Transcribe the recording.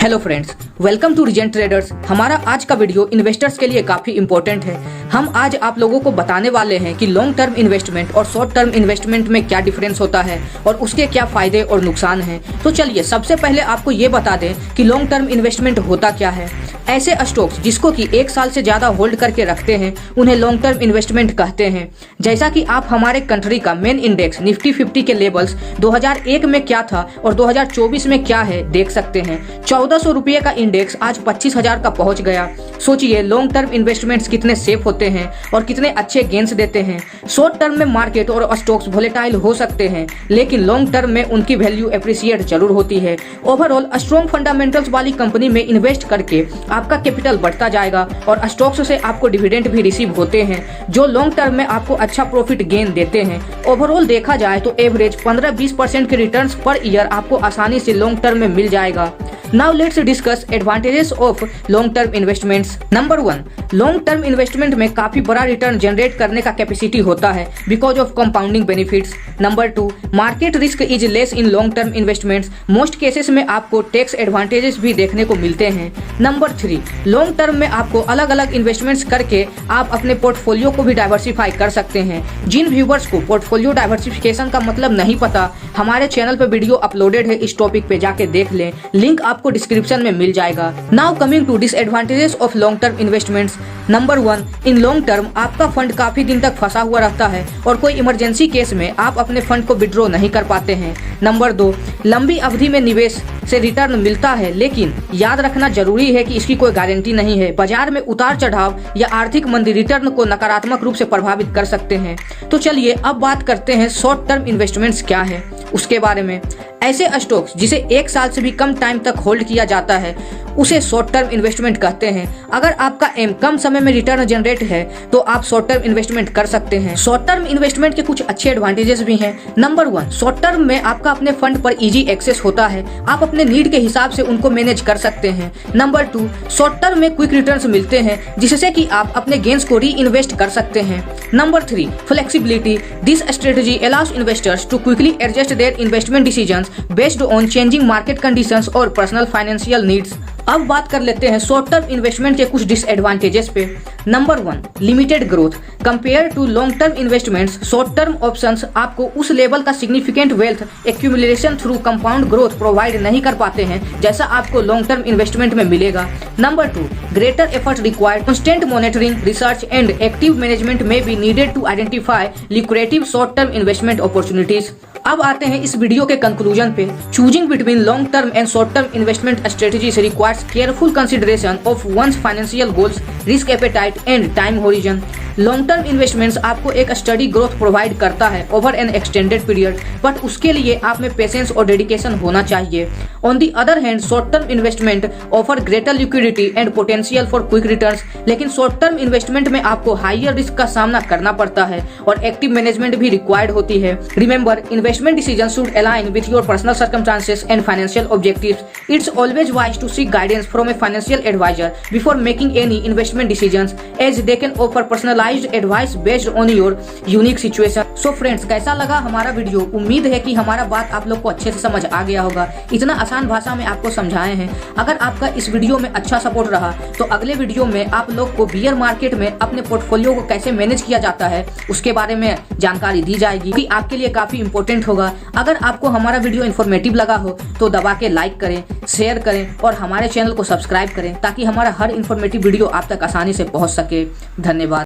Hello friends, welcome to regent traders. हमारा आज का वीडियो इन्वेस्टर्स के लिए काफी इंपॉर्टेंट है। हम आज आप लोगों को बताने वाले हैं कि लॉन्ग टर्म इन्वेस्टमेंट और शॉर्ट टर्म इन्वेस्टमेंट में क्या डिफरेंस होता है और उसके क्या फायदे और नुकसान हैं। तो चलिए सबसे पहले आपको ये बता दें कि लॉन्ग टर्म इन्वेस्टमेंट होता क्या है। ऐसे स्टॉक्स जिसको कि 1 साल से ज्यादा होल्ड करके रखते हैं उन्हें लॉन्ग टर्म इन्वेस्टमेंट कहते हैं। जैसा कि आप हमारे कंट्री का मेन इंडेक्स निफ्टी 50 के लेवल्स 2001 में क्या था और 2024 में क्या है देख सकते हैं। 1400 रुपये का इंडेक्स आज 25,000 का पहुंच गया। सोचिए लॉन्ग टर्म इन्वेस्टमेंट्स कितने सेफ होते हैं और कितने अच्छे गेन्स देते हैं। शॉर्ट टर्म में मार्केट और स्टॉक्स वोलेटाइल हो सकते हैं, लेकिन लॉन्ग टर्म में उनकी वैल्यू एप्रिसिएट जरूर होती है। ओवरऑल स्ट्रॉन्ग फंडामेंटल्स वाली कंपनी में इन्वेस्ट करके आपका कैपिटल बढ़ता जाएगा और स्टॉक्स से आपको डिविडेंड भी रिसीव होते हैं जो लॉन्ग टर्म में आपको अच्छा प्रॉफिट गेन देते हैं। ओवरऑल देखा जाए तो एवरेज 15-20% के रिटर्न्स पर ईयर आपको आसानी से लॉन्ग टर्म में मिल जाएगा। Now let's discuss advantages of long term investments. Number 1, long term investment में काफी बड़ा रिटर्न जनरेट करने का कैपेसिटी होता है because of compounding benefits. Number 2, market risk is less in long term investments. Most cases में आपको टैक्स एडवांटेजेस भी देखने को मिलते हैं। नंबर 3, लॉन्ग टर्म में आपको अलग अलग इन्वेस्टमेंट्स करके आप अपने पोर्टफोलियो को भी डाइवर्सिफाई कर सकते हैं। जिन व्यूवर्स को पोर्टफोलियो डाइवर्सिफिकेशन का मतलब नहीं पता, हमारे चैनल पर वीडियो अपलोडेड है, इस टॉपिक पे जाके देख लें, लिंक आपको डिस्क्रिप्शन में मिल जाएगा। Now coming to disadvantages of long term investments. Number 1, in long term आपका फंड काफी दिन तक फंसा हुआ रहता है और कोई इमरजेंसी केस में आप अपने फंड को विड्रॉ नहीं कर पाते हैं। नंबर 2, लंबी अवधि में निवेश से रिटर्न मिलता है, लेकिन याद रखना जरूरी है कि इसकी कोई गारंटी नहीं है। बाजार में उतार चढ़ाव या आर्थिक मंदी रिटर्न को नकारात्मक रूप से प्रभावित कर सकते हैं। तो चलिए अब बात करते हैं शॉर्ट टर्म इन्वेस्टमेंट्स क्या है उसके बारे में। ऐसे स्टॉक्स जिसे 1 साल से भी कम टाइम तक होल्ड किया जाता है उसे शॉर्ट टर्म इन्वेस्टमेंट कहते हैं। अगर आपका एम कम समय में रिटर्न जनरेट है तो आप शॉर्ट टर्म इन्वेस्टमेंट कर सकते हैं। शॉर्ट टर्म इन्वेस्टमेंट के कुछ अच्छे एडवांटेजेस भी हैं। नंबर 1, शॉर्ट टर्म में आपका अपने फंड पर इजी एक्सेस होता है, आप अपने नीड के हिसाब से उनको मैनेज कर सकते हैं। नंबर 2, शॉर्ट टर्म में क्विक रिटर्न्स मिलते हैं जिससे कि आप अपने गेन्स को री इन्वेस्ट कर सकते हैं। Number 3, flexibility. This strategy allows investors to quickly adjust their investment decisions based on changing market conditions और पर्सनल फाइनेंशियल नीड्स। अब बात कर लेते हैं शॉर्ट टर्म इन्वेस्टमेंट के कुछ डिसएडवांटेजेस पे। Number 1, limited growth. Compare to long term investments, short term options आपको उस लेवल का significant wealth accumulation through compound growth provide नहीं कर पाते हैं जैसा आपको लॉन्ग टर्म इन्वेस्टमेंट में मिलेगा। Number 2, greater effort required. Constant monitoring, research and active management may be needed to identify lucrative short term investment opportunities. अब आते हैं इस वीडियो के कंक्लूजन पे। Choosing between long term and short term investment strategies requires careful consideration of one's financial goals, risk appetite and time horizon. Long term investments आपको एक steady growth provide करता है over an extended period, but उसके लिए आप में patience और dedication होना चाहिए। On the other hand, short term investment offer greater liquidity and potential for quick returns, लेकिन शॉर्ट टर्म इन्वेस्टमेंट में आपको हाइयर रिस्क का सामना करना पड़ता है और एक्टिव मैनेजमेंट भी रिक्वायर्ड होती है। Remember, investment decision should align with your personal circumstances and financial objectives. It's always wise to seek guidance from a financial advisor before making any investment decisions, as they can offer personalised advice based on your unique situation. So friends, कैसा लगा हमारा video? उम्मीद है कि हमारा बात आप लोग को अच्छे से समझ आ गया होगा। इतना आसान भाषा में आपको समझाए हैं। अगर आपका इस वीडियो में अच्छा सपोर्ट रहा तो अगले वीडियो में आप लोग को बियर मार्केट में अपने पोर्टफोलियो को कैसे मैनेज किया जाता है उसके बारे में जानकारी दी जाएगी, कि आपके लिए काफी इंपॉर्टेंट होगा। अगर आपको हमारा वीडियो इन्फॉर्मेटिव लगा हो तो दबा के लाइक करें, शेयर करें और हमारे चैनल को सब्सक्राइब करें ताकि हमारा हर इन्फॉर्मेटिव वीडियो आप तक आसानी से पहुंच सके। धन्यवाद।